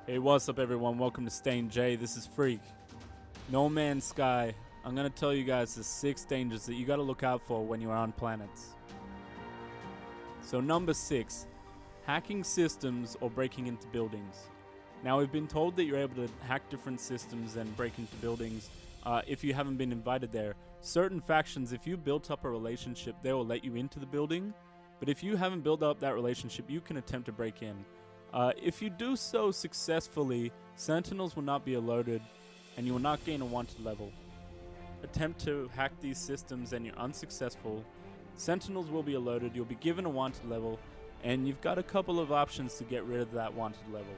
Hey, what's up everyone? Welcome to Stain J. This is FREQ. No Man's Sky. I'm going to tell you guys the 6 dangers that you got to look out for when you are on planets. So number 6, hacking systems or breaking into buildings. Now we've been told that you're able to hack different systems and break into buildings if you haven't been invited there. Certain factions, if you built up a relationship, they will let you into the building. But if you haven't built up that relationship, you can attempt to break in. If you do so successfully, Sentinels will not be alerted and you will not gain a wanted level. Attempt to hack these systems and you're unsuccessful, Sentinels will be alerted, you'll be given a wanted level, and you've got a couple of options to get rid of that wanted level.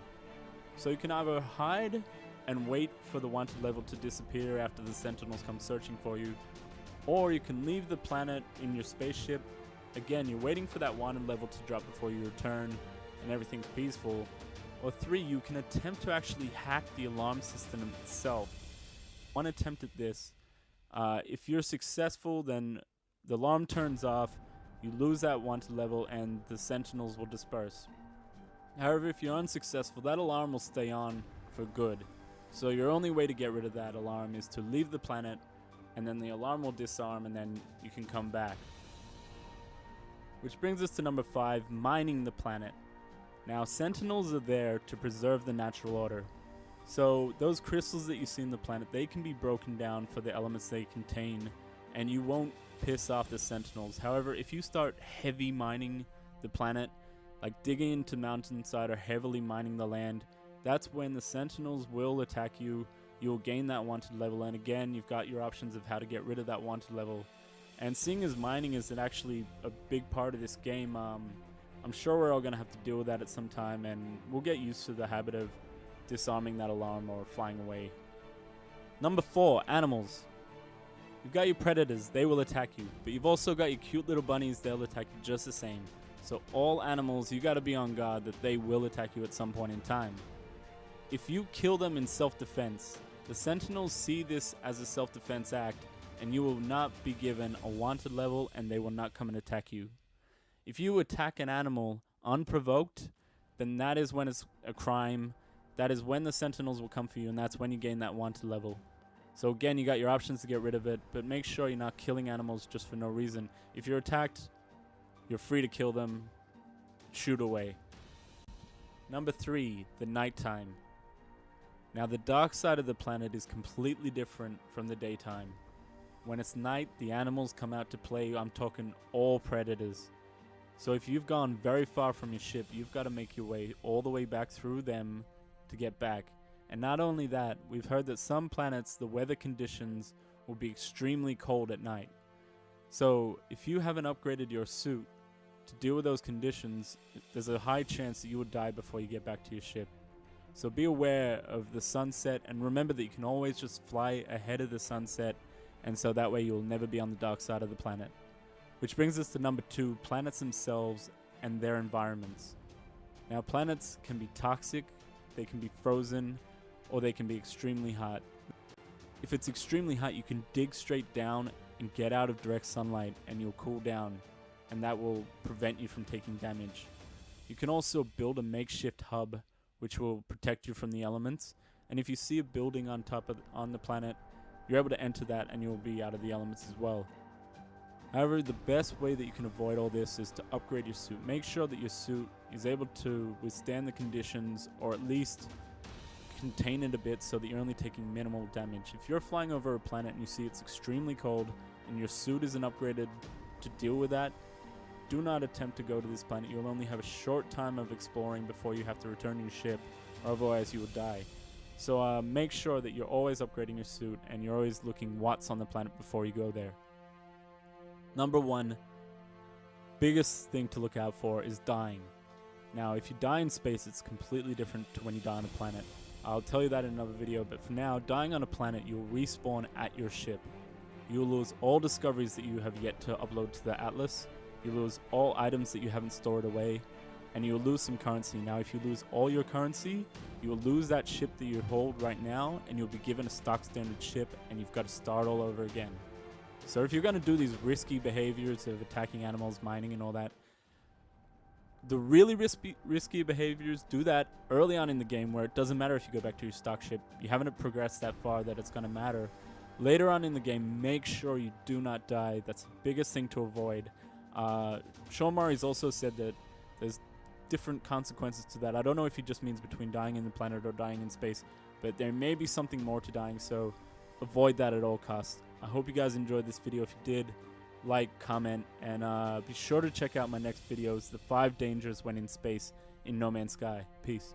So you can either hide and wait for the wanted level to disappear after the Sentinels come searching for you, or you can leave the planet in your spaceship. Again, you're waiting for that wanted level to drop before you return and everything's peaceful. Or 3, you can attempt to actually hack the alarm system itself. One attempt at this, if you're successful, then the alarm turns off, you lose that wanted level, and the Sentinels will disperse. However, if you're unsuccessful, that alarm will stay on for good. So your only way to get rid of that alarm is to leave the planet, and then the alarm will disarm, and then you can come back. Which brings us to number 5, mining the planet. Now, Sentinels are there to preserve the natural order. So those crystals that you see in the planet, they can be broken down for the elements they contain, and you won't piss off the Sentinels. However, if you start heavy mining the planet, like digging into mountainside or heavily mining the land, that's when the Sentinels will attack you. You'll gain that wanted level, and again, you've got your options of how to get rid of that wanted level. And seeing as mining is actually a big part of this game, I'm sure we're all going to have to deal with that at some time, and we'll get used to the habit of disarming that alarm or flying away. Number 4, animals. You've got your predators, they will attack you, but you've also got your cute little bunnies, they'll attack you just the same. So all animals, you got to be on guard that they will attack you at some point in time. If you kill them in self-defense, the Sentinels see this as a self-defense act, and you will not be given a wanted level, and they will not come and attack you. If you attack an animal unprovoked, then that is when it's a crime. That is when the Sentinels will come for you, and that's when you gain that wanted level. So again, you got your options to get rid of it, but make sure you're not killing animals just for no reason. If you're attacked, you're free to kill them. Shoot away. Number 3, the nighttime. Now, the dark side of the planet is completely different from the daytime. When it's night, the animals come out to play. I'm talking all predators. So if you've gone very far from your ship, you've got to make your way all the way back through them to get back. And not only that, we've heard that some planets, the weather conditions will be extremely cold at night. So if you haven't upgraded your suit to deal with those conditions, there's a high chance that you will die before you get back to your ship. So be aware of the sunset, and remember that you can always just fly ahead of the sunset, and so that way you'll never be on the dark side of the planet. Which brings us to number 2, planets themselves and their environments. Now, planets can be toxic, they can be frozen, or they can be extremely hot. If it's extremely hot, you can dig straight down and get out of direct sunlight, and you'll cool down, and that will prevent you from taking damage. You can also build a makeshift hub, which will protect you from the elements, and if you see a building on the planet, you're able to enter that and you'll be out of the elements as well. However, the best way that you can avoid all this is to upgrade your suit. Make sure that your suit is able to withstand the conditions, or at least contain it a bit so that you're only taking minimal damage. If you're flying over a planet and you see it's extremely cold and your suit isn't upgraded to deal with that, do not attempt to go to this planet. You'll only have a short time of exploring before you have to return to your ship, or otherwise you will die. So make sure that you're always upgrading your suit and you're always looking what's on the planet before you go there. Number 1, biggest thing to look out for is dying. Now, if you die in space, it's completely different to when you die on a planet. I'll tell you that in another video, but for now, dying on a planet, you'll respawn at your ship. You'll lose all discoveries that you have yet to upload to the Atlas. You'll lose all items that you haven't stored away, and you'll lose some currency. Now, if you lose all your currency, you will lose that ship that you hold right now, and you'll be given a stock standard ship, and you've got to start all over again. So if you're going to do these risky behaviors of attacking animals, mining and all that, The really risky behaviors, do that early on in the game, where it doesn't matter if you go back to your stock ship. You haven't progressed that far that it's going to matter. Later on in the game, make sure you do not die. That's the biggest thing to avoid. Sean Murray's also said that there's different consequences to that. I don't know if he just means between dying in the planet or dying in space, but there may be something more to dying, so avoid that at all costs. I hope you guys enjoyed this video. If you did, like, comment, and be sure to check out my next videos, the 5 dangers when in space in No Man's Sky. Peace.